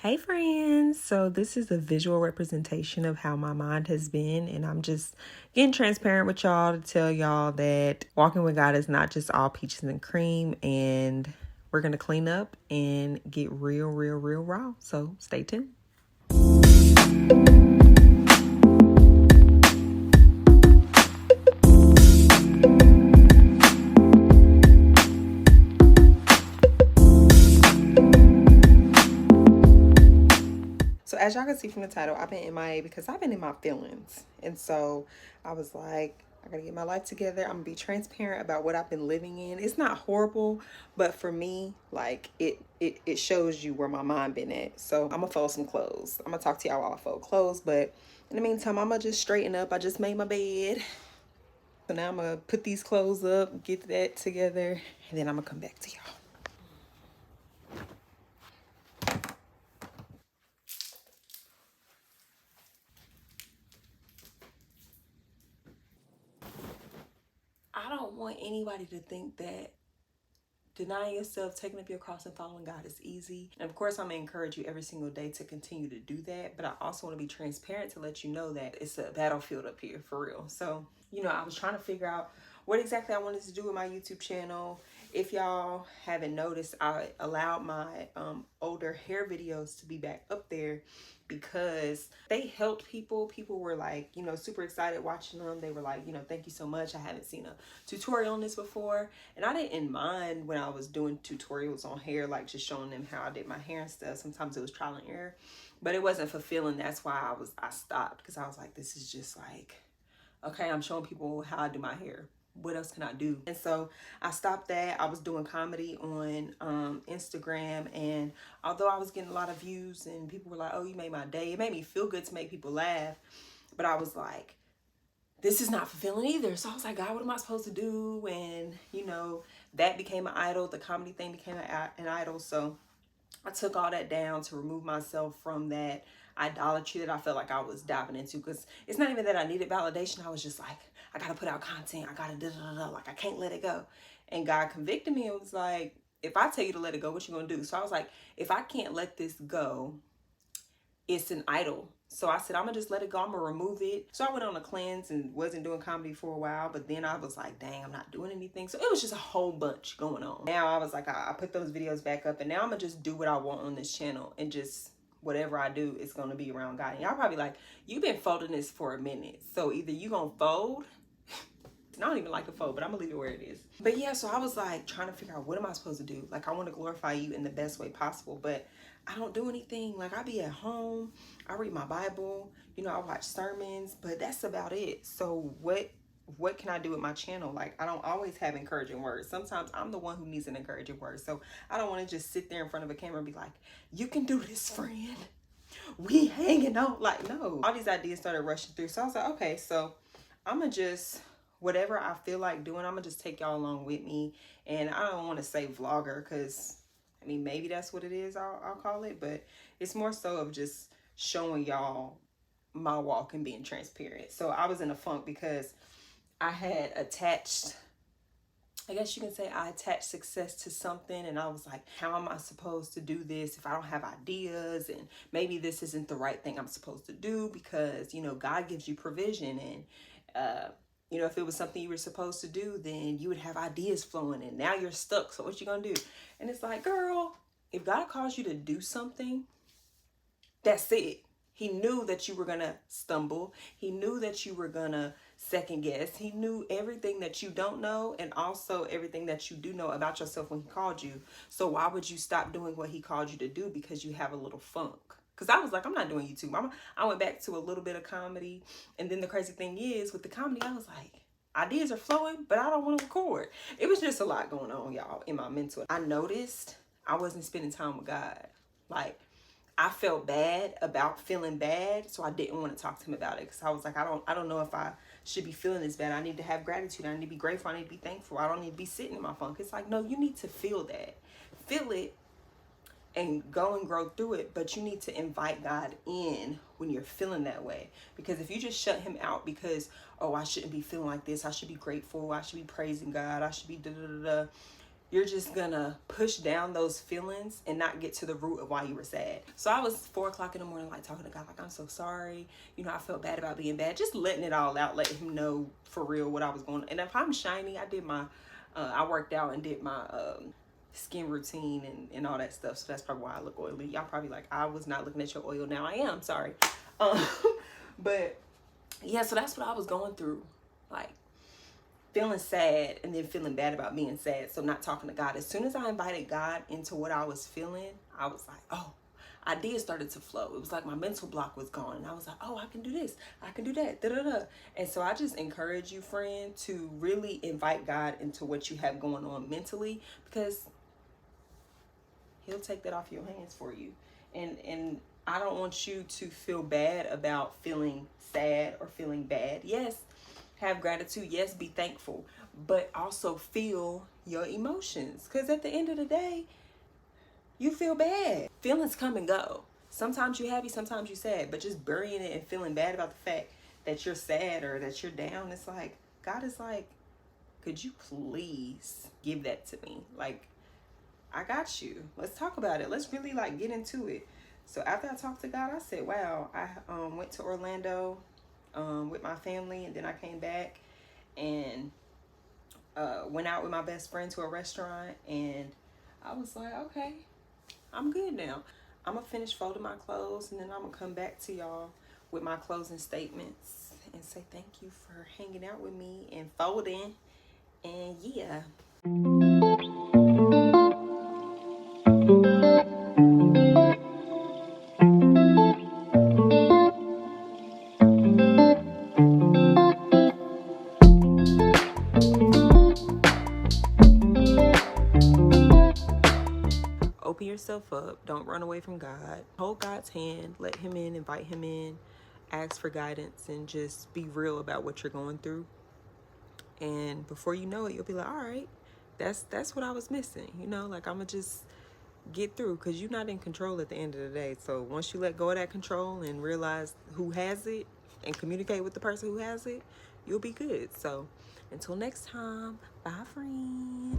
Hey friends, so this is a visual representation of how my mind has been, and I'm just getting transparent with y'all to tell y'all that walking with God is not just all peaches and cream, and we're gonna clean up and get real raw. So stay tuned. So as y'all can see from the title, I've been MIA because I've been in my feelings. And so I was like, I gotta get my life together. I'm gonna be transparent about what I've been living in. It's not horrible, but for me, like it shows you where my mind been at. So I'm gonna fold some clothes. I'm gonna talk to y'all while I fold clothes, but in the meantime, I'm gonna just straighten up. I just made my bed. So now I'm gonna put these clothes up, get that together, and then I'm gonna come back to y'all. I don't want anybody to think that denying yourself, taking up your cross, and following God is easy. And of course, I'm gonna encourage you every single day to continue to do that. But I also want to be transparent to let you know that it's a battlefield up here for real. So, I was trying to figure out what exactly I wanted to do with my YouTube channel. If y'all haven't noticed, I allowed my older hair videos to be back up there because they helped people. People were like, super excited watching them. They were like, thank you so much. I haven't seen a tutorial on this before. And I didn't mind when I was doing tutorials on hair, like just showing them how I did my hair and stuff. Sometimes it was trial and error, but it wasn't fulfilling. That's why I stopped, because I was like, this is just like, okay, I'm showing people how I do my hair. What else can I do? And so I stopped that. I was doing comedy on Instagram, and although I was getting a lot of views and people were like, oh, you made my day, it made me feel good to make people laugh. But I was like, this is not fulfilling either. So I was like, God, what am I supposed to do? And that became an idol. The comedy thing became an idol. So I took all that down to remove myself from that idolatry that I felt like I was diving into. Because it's not even that I needed validation. I was just like, I gotta put out content. I gotta like I can't let it go. And God convicted me and was like, if I tell you to let it go, what you gonna do? So I was like, if I can't let this go, it's an idol. So I said, I'm gonna just let it go. I'm gonna remove it. So I went on a cleanse and wasn't doing comedy for a while, but then I was like, dang, I'm not doing anything. So it was just a whole bunch going on. Now I was like, I put those videos back up, and now I'm gonna just do what I want on this channel, and just whatever I do is gonna be around God. And y'all probably like, you've been folding this for a minute. So either you gonna fold, I don't even like to fold, but I'm gonna leave it where it is. But yeah, so I was like trying to figure out, what am I supposed to do? Like, I want to glorify you in the best way possible, but I don't do anything. Like, I be at home, I read my Bible, I watch sermons, but that's about it. So what can I do with my channel? Like, I don't always have encouraging words. Sometimes I'm the one who needs an encouraging word. So I don't want to just sit there in front of a camera and be like, you can do this, friend. We hanging out. Like, no. All these ideas started rushing through. So I was like, okay, so I'm gonna just, whatever I feel like doing, I'm gonna just take y'all along with me. And I don't want to say vlogger, because maybe that's what it is, I'll call it, but it's more so of just showing y'all my walk and being transparent. So I was in a funk because I had attached, I guess you can say, I attached success to something, and I was like, how am I supposed to do this if I don't have ideas? And maybe this isn't the right thing I'm supposed to do, because God gives you provision, and if it was something you were supposed to do, then you would have ideas flowing, and now you're stuck. So what you gonna do? And it's like, girl, if God calls you to do something, that's it. He knew that you were gonna stumble. He knew that you were gonna second guess. He knew everything that you don't know, and also everything that you do know about yourself when he called you. So why would you stop doing what he called you to do because you have a little funk? Because I was like, I'm not doing YouTube. I went back to a little bit of comedy. And then the crazy thing is, with the comedy, I was like, ideas are flowing, but I don't want to record. It was just a lot going on, y'all, in my mental. I noticed I wasn't spending time with God. Like, I felt bad about feeling bad, so I didn't want to talk to him about it, because I was like, I don't know if I should be feeling this bad. I need to have gratitude. I need to be grateful. I need to be thankful. I don't need to be sitting in my funk. It's like, no, you need to feel that. Feel it and go and grow through it, but you need to invite God in when you're feeling that way. Because if you just shut him out because, oh, I shouldn't be feeling like this, I should be grateful, I should be praising God, I should be da da da da, you're just gonna push down those feelings and not get to the root of why you were sad. So I was 4 o'clock in the morning, like talking to God, like, I'm so sorry. You know, I felt bad about being bad. Just letting it all out, letting him know for real what I was going on. And if I'm shiny, I did my, I worked out and did my skin routine and all that stuff. So that's probably why I look oily. Y'all probably like, I was not looking at your oil. Now I am, sorry. But yeah, so that's what I was going through. Like, feeling sad and then feeling bad about being sad. So not talking to God. As soon as I invited God into what I was feeling, I was like, oh, ideas started to flow. It was like my mental block was gone. And I was like, oh, I can do this. I can do that. Da, da, da. And so I just encourage you, friend, to really invite God into what you have going on mentally, because he'll take that off your hands for you. And I don't want you to feel bad about feeling sad or feeling bad. Yes, have gratitude. Yes, be thankful, but also feel your emotions, because at the end of the day, you feel bad. Feelings come and go. Sometimes you're happy, sometimes you're sad, but just burying it and feeling bad about the fact that you're sad or that you're down, it's like, God is like, could you please give that to me? Like, I got you. Let's talk about it. Let's really like get into it. So after I talked to God, I said, wow, I went to Orlando with my family, and then I came back and went out with my best friend to a restaurant, and I was like, okay, I'm good now. I'm gonna finish folding my clothes, and then I'm gonna come back to y'all with my closing statements and say thank you for hanging out with me and folding. And yeah. Open yourself up. Don't run away from God. Hold God's hand. Let him in. Invite him in. Ask for guidance and just be real about what you're going through. And before you know it, you'll be like, all right, that's what I was missing. You know, like, I'm going to just get through, because you're not in control at the end of the day. So once you let go of that control and realize who has it and communicate with the person who has it, you'll be good. So until next time, bye, friend.